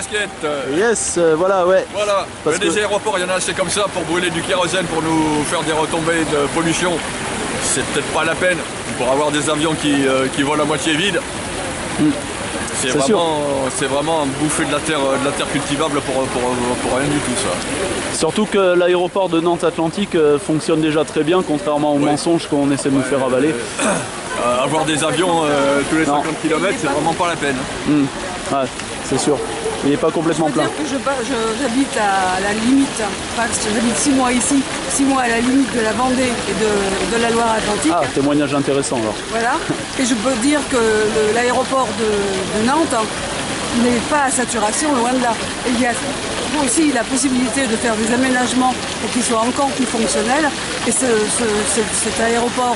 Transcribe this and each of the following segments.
casquette. Yes, voilà, ouais. Voilà, des aéroports, il y en a assez comme ça pour brûler du kérosène, pour nous faire des retombées de pollution. C'est peut-être pas la peine pour avoir des avions qui volent à moitié vide. C'est vraiment bouffer de la terre cultivable pour rien du tout ça. Surtout que l'aéroport de Nantes Atlantique fonctionne déjà très bien, contrairement aux mensonges qu'on essaie de nous faire avaler. Avoir des avions tous les 50 km, c'est vraiment pas la peine. Ouais, c'est sûr. Il n'est pas complètement plein. J'habite à la limite, j'habite 6 mois ici, 6 mois à la limite de la Vendée et de la Loire-Atlantique. Ah, témoignage intéressant alors. Voilà, et je peux dire que l'aéroport de Nantes n'est pas à saturation, loin de là. Et il y a aussi la possibilité de faire des aménagements pour qu'il soit encore plus fonctionnel. Et cet aéroport,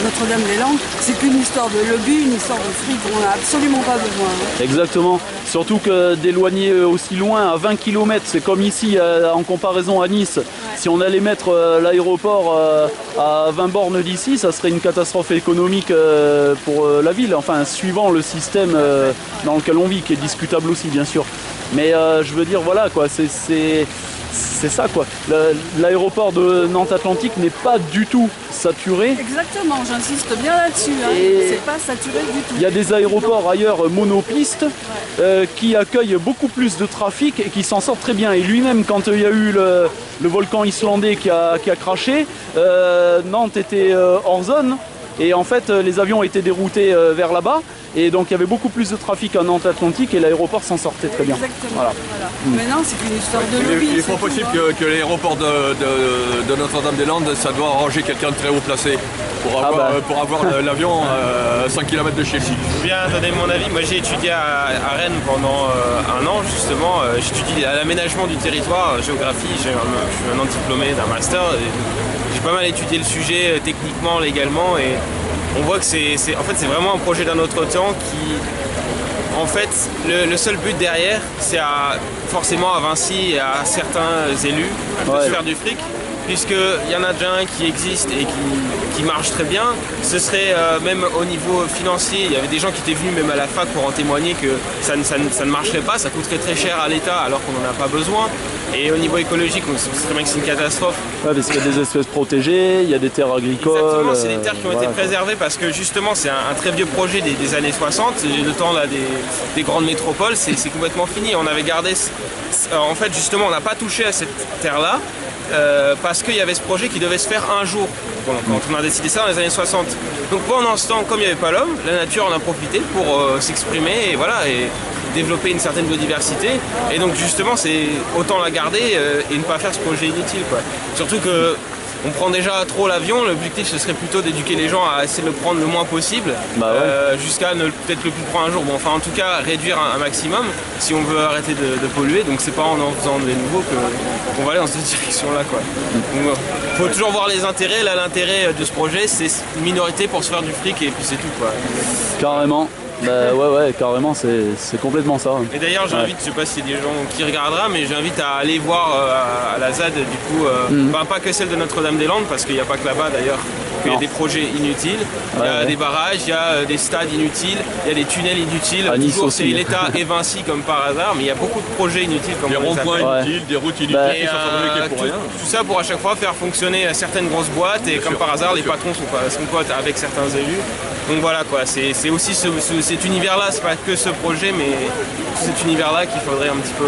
Notre-Dame-des-Landes, c'est qu'une histoire de lobby, une histoire de fric, on n'a absolument pas besoin. Exactement. Surtout que d'éloigner aussi loin, à 20 km, c'est comme ici en comparaison à Nice. Ouais. Si on allait mettre l'aéroport à 20 bornes d'ici, ça serait une catastrophe économique pour la ville. Enfin, suivant le système dans lequel on vit, qui est discutable aussi, bien sûr. Mais je veux dire, voilà, quoi, c'est ça, quoi. L'aéroport de Nantes Atlantique n'est pas du tout saturé. Exactement, j'insiste bien là-dessus. Hein. C'est pas saturé du tout. Il y a des aéroports ailleurs monopistes qui accueillent beaucoup plus de trafic et qui s'en sortent très bien. Et lui-même, quand il y a eu le volcan islandais qui a craché, Nantes était hors zone. Et en fait, les avions étaient déroutés vers là-bas. Et donc, il y avait beaucoup plus de trafic en Nantes Atlantique et l'aéroport s'en sortait très bien. Exactement. Voilà. Maintenant, c'est une histoire de lobby. Il est pas possible que l'aéroport de Notre-Dame-des-Landes, ça doit arranger quelqu'un de très haut placé pour avoir l'avion à 5 km de chez lui. Je viens donner mon avis. Moi, j'ai étudié à Rennes pendant un an, justement. J'étudie à l'aménagement du territoire, géographie. Je suis un diplômé d'un master. J'ai pas mal étudié le sujet techniquement, légalement, et on voit que c'est vraiment un projet d'un autre temps qui, en fait, le seul but derrière, c'est forcément à Vinci et à certains élus de se faire du fric, puisqu'il y en a déjà un qui existe et qui marche très bien. Ce serait même au niveau financier, il y avait des gens qui étaient venus même à la fac pour en témoigner que ça ne marcherait pas, ça coûterait très cher à l'État alors qu'on n'en a pas besoin. Et au niveau écologique, on sait très bien que c'est une catastrophe. Ouais, parce qu'il y a des espèces protégées, il y a des terres agricoles. Exactement, c'est des terres qui ont été préservées parce que justement c'est un très vieux projet des années 60, le temps là, des grandes métropoles, c'est complètement fini. On avait gardé, en fait justement on n'a pas touché à cette terre-là. Parce qu'il y avait ce projet qui devait se faire un jour, quand on a décidé ça dans les années 60. Donc pendant ce temps, comme il n'y avait pas l'homme, la nature en a profité pour s'exprimer et voilà, et développer une certaine biodiversité. Et donc justement, c'est autant la garder et ne pas faire ce projet inutile, quoi. Surtout que on prend déjà trop l'avion, l'objectif ce serait plutôt d'éduquer les gens à essayer de le prendre le moins possible, jusqu'à peut-être le plus prendre un jour. Bon, enfin en tout cas réduire un maximum si on veut arrêter de polluer, donc c'est pas en faisant des nouveaux qu'on va aller dans cette direction-là, quoi. Donc, faut toujours voir les intérêts. Là, l'intérêt de ce projet, c'est une minorité pour se faire du fric et puis c'est tout, quoi. Carrément. Bah ouais, carrément, c'est complètement ça. Et d'ailleurs, j'invite, je sais pas s'il y a des gens qui regardera, mais j'invite à aller voir à la ZAD, du coup, pas que celle de Notre-Dame-des-Landes, parce qu'il n'y a pas que là-bas d'ailleurs, qu'il y a des projets inutiles, il y a des barrages, il y a des stades inutiles, il y a des tunnels inutiles. À Nice toujours, aussi. c'est l'État et Vinci comme par hasard, mais il y a beaucoup de projets inutiles. Comme des ronds-points inutiles, des routes inutiles, tout ça pour à chaque fois faire fonctionner certaines grosses boîtes, et comme par hasard, les patrons sont potes avec certains élus. Donc voilà, quoi, c'est aussi cet univers-là, c'est pas que ce projet, mais cet univers-là qu'il faudrait un petit peu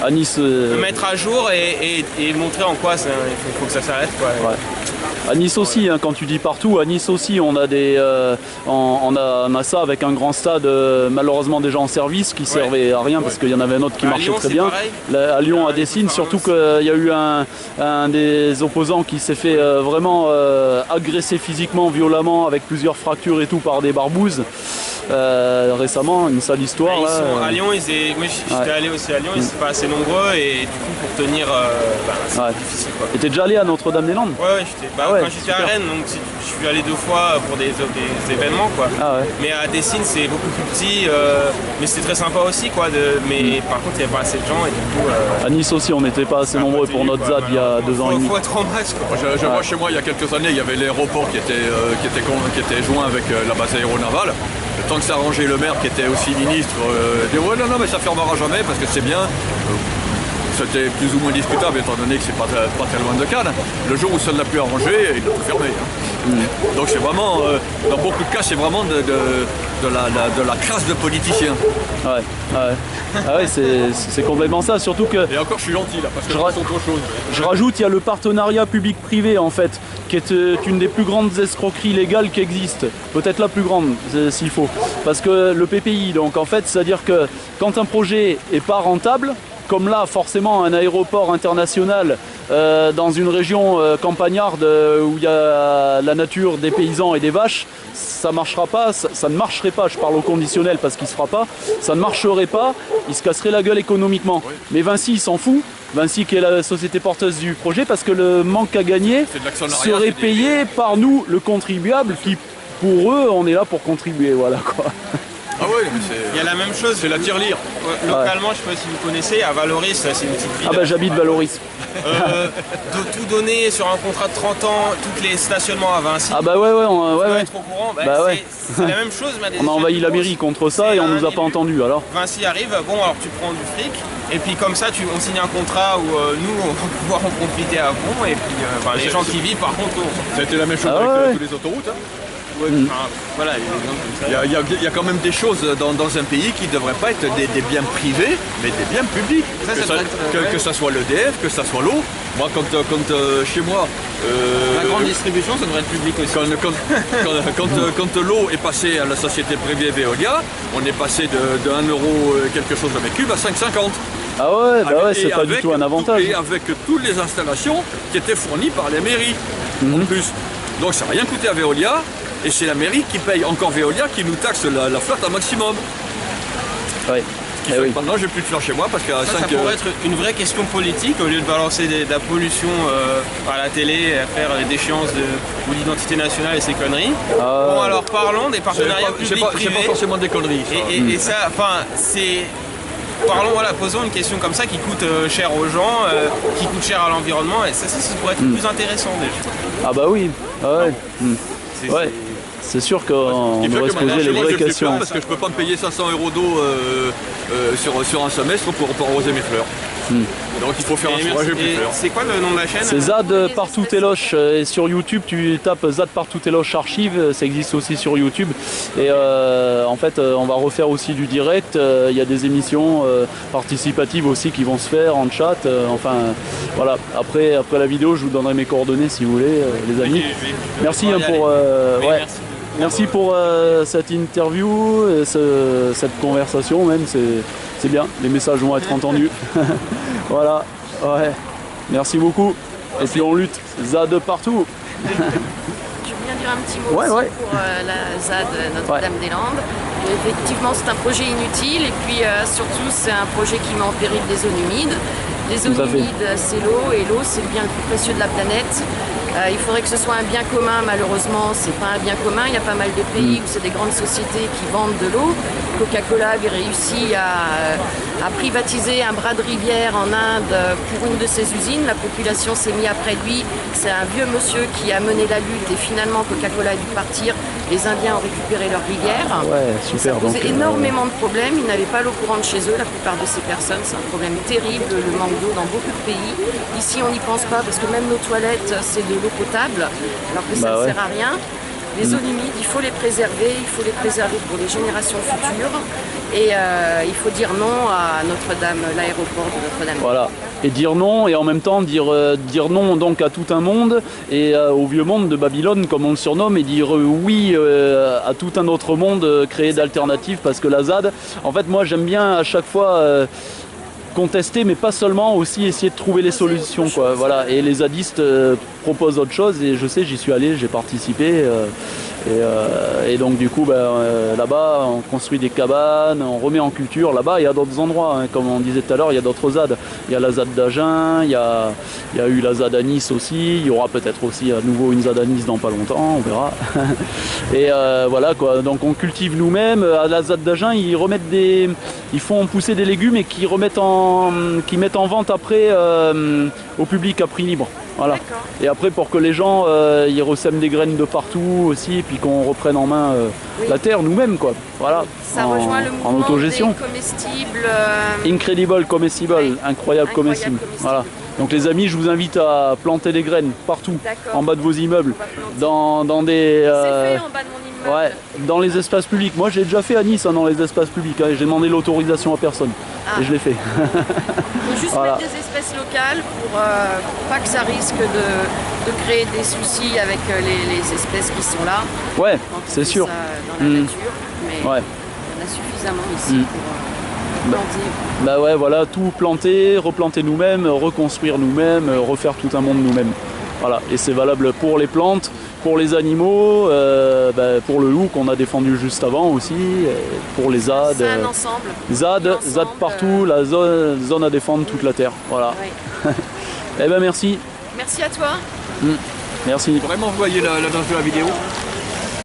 à Nice, mettre à jour et montrer en quoi il faut que ça s'arrête, quoi. Ouais. À Nice aussi, hein, quand tu dis partout, à Nice aussi, on a on a ça avec un grand stade, malheureusement déjà en service, qui servait à rien parce qu'il y en avait un autre qui marchait très bien. À Lyon, à Dessines, surtout qu'il y a eu un des opposants qui s'est fait vraiment agresser physiquement, violemment, avec plusieurs fractures et tout par des barbouzes. Récemment, une sale histoire. À Lyon, moi j'étais allé aussi à Lyon, ils sont pas assez nombreux et du coup pour tenir, c'est difficile, quoi. Et t'es déjà allé à Notre-Dame-des-Landes? Ouais, quand j'étais à Rennes, donc je suis allé 2 fois pour des événements, quoi. Mais à Dessines c'est beaucoup plus petit, mais c'est très sympa aussi, quoi. Mais par contre il n'y avait pas assez de gens et du coup. À Nice aussi on n'était pas assez nombreux pour notre ZAD il y a 2 ans et demi. Faut être en masse, quoi. Je vois chez moi il y a quelques années, il y avait l'aéroport qui était joint avec la base aéronavale. Le temps que ça arrangeait le maire qui était aussi ministre, dire ouais non mais ça fermera jamais parce que c'est bien. C'était plus ou moins discutable étant donné que c'est pas très loin de Cannes. Le jour où ça ne l'a plus arrangé, il l'a tout fermé. Donc c'est vraiment, dans beaucoup de cas, c'est vraiment de la crasse de politiciens. Ouais, c'est complètement ça, surtout que... Et encore je suis gentil là, parce que c'est autre chose. Je rajoute, il y a le partenariat public-privé en fait, qui est une des plus grandes escroqueries légales qui existent. Peut-être la plus grande, s'il faut. Parce que le PPI, donc en fait, c'est-à-dire que quand un projet n'est pas rentable, comme là, forcément, un aéroport international dans une région campagnarde où il y a la nature, des paysans et des vaches, ça marchera pas, ça ne marcherait pas, je parle au conditionnel parce qu'il ne se fera pas, ça ne marcherait pas, il se casserait la gueule économiquement. Oui. Mais Vinci, il s'en fout, Vinci qui est la société porteuse du projet, parce que le manque à gagner serait payé par nous, le contribuable, qui, pour eux, on est là pour contribuer, voilà quoi. Ah oui, mais il y a la même chose. C'est la tirelire. Localement, je ne sais pas si vous connaissez, à Valoris, c'est une petite ville. Ah bah j'habite Valoris. De tout donner sur un contrat de 30 ans, tous les stationnements à Vinci. Ah bah ouais. Être au courant, c'est la même chose. Mais on a envahi la mairie contre ça et on nous a pas entendu alors. Vinci arrive, bon alors tu prends du fric, et puis comme ça on signe un contrat où nous on va pouvoir en profiter à fond, et puis les gens qui vivent par contre... Ça a été la même chose avec tous les autoroutes. Voilà, il y a quand même des choses dans un pays qui ne devraient pas être des biens privés, mais des biens publics. Que ça soit l'EDF, que ça soit l'eau. Moi, quand chez moi... la grande distribution, ça devrait être public aussi. Quand l'eau est passée à la société privée Veolia, on est passé de 1 euro quelque chose le mètre cube à 5,50. Ah ouais, c'est pas du tout un avantage. Et avec toutes les installations qui étaient fournies par les mairies, en plus. Donc ça n'a rien coûté à Veolia. Et c'est la mairie qui paye encore Veolia qui nous taxe la flotte à maximum. Oui. Maintenant, j'ai plus de fleurs chez moi parce qu'à 5 ça pourrait être une vraie question politique au lieu de balancer de la pollution à la télé, à faire des déchéances ou l'identité nationale et ces conneries. Bon, alors parlons des partenariats publics-privés. C'est pas forcément des conneries. Ça. Et ça, enfin, c'est. Parlons, posons une question comme ça qui coûte cher aux gens, qui coûte cher à l'environnement, et ça pourrait être plus intéressant déjà. Ah bah oui, c'est sûr qu'on devrait se poser les vraies questions. Parce que je peux pas me payer 500 € d'eau sur un semestre pour arroser mes fleurs. Donc il faut faire un fourrage plus fleurs. C'est quoi le nom de la chaîne? C'est Zad Partout Téloche. Et sur YouTube, tu tapes Zad Partout Téloche Archive, ça existe aussi sur YouTube. Et en fait, on va refaire aussi du direct. Il y a des émissions participatives aussi qui vont se faire en chat. Enfin, voilà. Après la vidéo, je vous donnerai mes coordonnées si vous voulez, les amis. Merci pour. Merci pour cette interview, cette conversation même, c'est bien, les messages vont être entendus. Voilà, ouais, merci beaucoup. Et puis on lutte, ZAD partout. Je veux bien dire un petit mot aussi pour la ZAD Notre-Dame-des-Landes. Effectivement, c'est un projet inutile et puis surtout c'est un projet qui met en péril les zones humides. Les zones humides, c'est l'eau et l'eau, c'est le bien le plus précieux de la planète. Il faudrait que ce soit un bien commun, malheureusement, c'est pas un bien commun. Il y a pas mal de pays où c'est des grandes sociétés qui vendent de l'eau. Coca-Cola avait réussi à privatiser un bras de rivière en Inde pour une de ses usines. La population s'est mise après lui. C'est un vieux monsieur qui a mené la lutte et finalement Coca-Cola a dû partir. Les Indiens ont récupéré leur rivière. Ouais, super. Ça posait énormément de problèmes. Ils n'avaient pas l'eau courante chez eux, la plupart de ces personnes. C'est un problème terrible, le manque d'eau dans beaucoup de pays. Ici, on n'y pense pas parce que même nos toilettes, c'est de l'eau potable, alors que ça ne sert à rien. Les zones humides, il faut les préserver pour les générations futures. Et il faut dire non à Notre-Dame, l'aéroport de Notre-Dame. Voilà, et dire non, et en même temps dire non donc à tout un monde, et au vieux monde de Babylone, comme on le surnomme, et dire oui à tout un autre monde créé d'alternatives, parce que la ZAD, en fait moi j'aime bien à chaque fois contester, mais pas seulement, aussi essayer de trouver les solutions, quoi. Voilà. Et les zadistes proposent autre chose, et je sais, j'y suis allé, j'ai participé, et donc du coup là-bas on construit des cabanes, on remet en culture. Là-bas il y a d'autres endroits, hein. Comme on disait tout à l'heure, il y a d'autres ZAD, il y a la ZAD d'Agen, il y a eu la ZAD à Nice aussi, il y aura peut-être aussi à nouveau une ZAD à Nice dans pas longtemps, on verra. Et voilà quoi, donc on cultive nous-mêmes. À la ZAD d'Agen ils font pousser des légumes et qui mettent en vente après au public à prix libre. Voilà. D'accord. Et après, pour que les gens ils ressèment des graines de partout aussi, et puis qu'on reprenne en main la terre nous-mêmes, quoi. Voilà. Ça rejoint le en mouvement autogestion. des comestibles. Incredible comestible, Oui. incroyable comestible. Voilà. Donc les amis, je vous invite à planter des graines partout, en bas de vos immeubles, dans des... C'est fait en bas de mon immeuble. Ouais, dans les espaces publics. Moi, j'ai déjà fait à Nice, hein, dans les espaces publics. Hein, j'ai demandé l'autorisation à personne. Et je l'ai fait. Il faut juste Voilà. mettre des espèces locales pour pas que ça risque de créer des soucis avec les espèces qui sont là. Ouais, Quand on c'est fait sûr. ça dans la nature. Mais Ouais. il y en a suffisamment ici pour planter. Bah ouais, voilà, tout planter, replanter nous-mêmes, reconstruire nous-mêmes, refaire tout un monde nous-mêmes. Voilà, et c'est valable pour les plantes, pour les animaux, pour le loup qu'on a défendu juste avant aussi, pour les ZAD. C'est un ensemble. ZAD partout, la zone à défendre, toute la terre. Voilà. Oui. Eh ben merci. Merci à toi. Merci. Vraiment, vous voyez la danse de la vidéo.